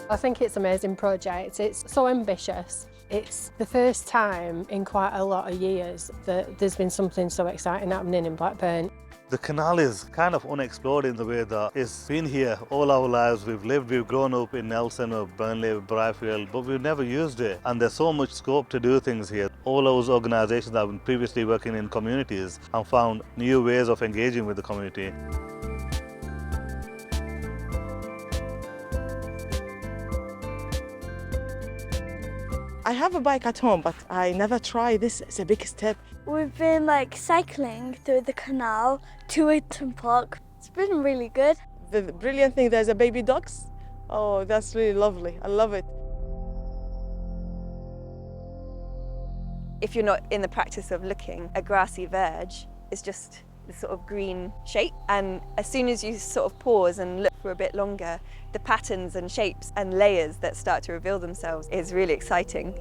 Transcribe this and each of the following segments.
I think it's an amazing project. It's so ambitious. It's the first time in quite a lot of years that there's been something so exciting happening in Blackburn. The canal is kind of unexplored in the way that it's been here all our lives. We've grown up in Nelson or Burnley, Briarfield, but we've never used it. And there's so much scope to do things here. All those organisations that have been previously working in communities have found new ways of engaging with the community. I have a bike at home, but I never try this. It's a big step. We've been cycling through the canal to Eaton Park. It's been really good. The brilliant thing, there's a baby ducks. Oh, that's really lovely. I love it. If you're not in the practice of looking, a grassy verge is just this sort of green shape, and as soon as you sort of pause and look for a bit longer, the patterns and shapes and layers that start to reveal themselves is really exciting.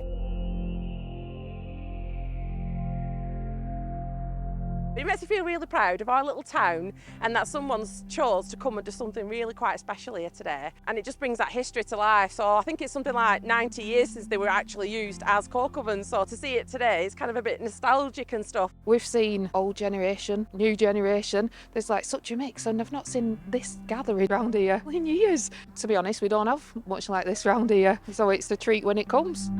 It makes me feel really proud of our little town and that someone's chose to come and do something really quite special here today, and it just brings that history to life. So I think it's something like 90 years since they were actually used as coke ovens, so to see it today is kind of a bit nostalgic and stuff. We've seen old generation, new generation. There's such a mix, and I've not seen this gathering round here in years. To be honest, we don't have much like this round here, so it's a treat when it comes.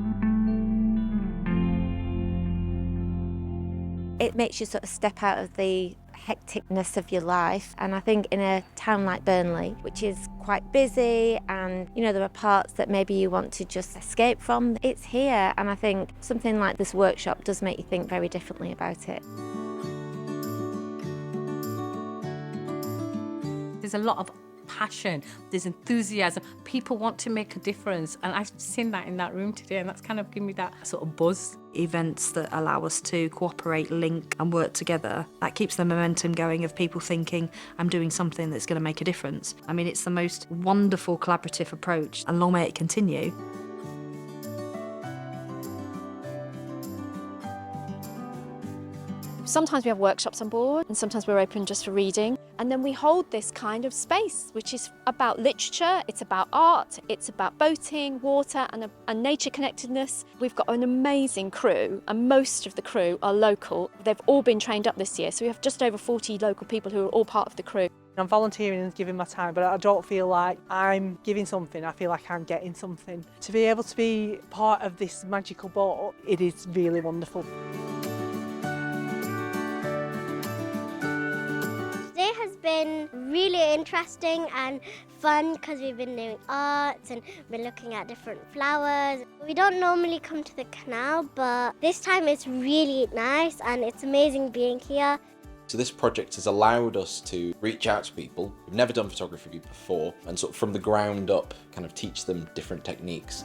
It makes you sort of step out of the hecticness of your life, and I think in a town like Burnley, which is quite busy, and there are parts that maybe you want to just escape from, it's here, and I think something like this workshop does make you think very differently about it. There's a lot of passion, there's enthusiasm, people want to make a difference, and I've seen that in that room today, and that's kind of given me that sort of buzz. Events that allow us to cooperate, link and work together, that keeps the momentum going of people thinking, I'm doing something that's going to make a difference. I mean, it's the most wonderful collaborative approach, and long may it continue. Sometimes we have workshops on board, and sometimes we're open just for reading. And then we hold this kind of space, which is about literature, it's about art, it's about boating, water and nature connectedness. We've got an amazing crew, and most of the crew are local. They've all been trained up this year, so we have just over 40 local people who are all part of the crew. I'm volunteering and giving my time, but I don't feel like I'm giving something, I feel like I'm getting something. To be able to be part of this magical boat, it is really wonderful. Today has been really interesting and fun because we've been doing arts and been looking at different flowers. We don't normally come to the canal, but this time it's really nice and it's amazing being here. So this project has allowed us to reach out to people who've never done photography before and sort of from the ground up kind of teach them different techniques.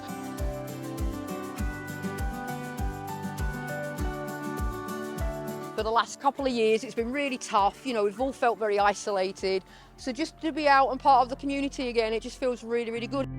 For the last couple of years it's been really tough, we've all felt very isolated, so just to be out and part of the community again, it just feels really, really good.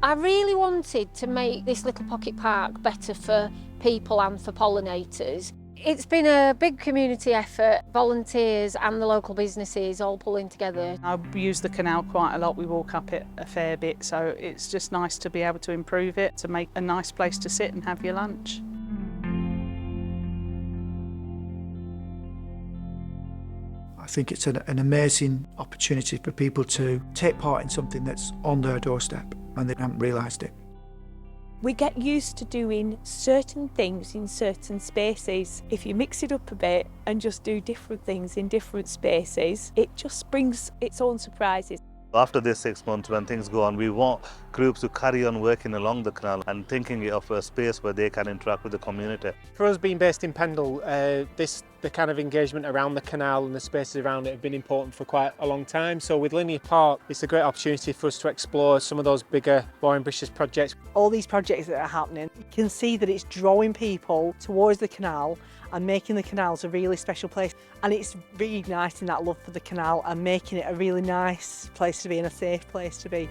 I really wanted to make this little pocket park better for people and for pollinators. It's been a big community effort, volunteers and the local businesses all pulling together. I use the canal quite a lot, we walk up it a fair bit, so it's just nice to be able to improve it, to make a nice place to sit and have your lunch. I think it's an amazing opportunity for people to take part in something that's on their doorstep and they haven't realised it. We get used to doing certain things in certain spaces. If you mix it up a bit and just do different things in different spaces, it just brings its own surprises. After this 6 months, when things go on, we want groups to carry on working along the canal and thinking of a space where they can interact with the community. For us being based in Pendle, the kind of engagement around the canal and the spaces around it have been important for quite a long time. So with Linear Park, it's a great opportunity for us to explore some of those bigger, more ambitious projects. All these projects that are happening, you can see that it's drawing people towards the canal and making the canals a really special place. And it's reigniting that love for the canal and making it a really nice place to be and a safe place to be.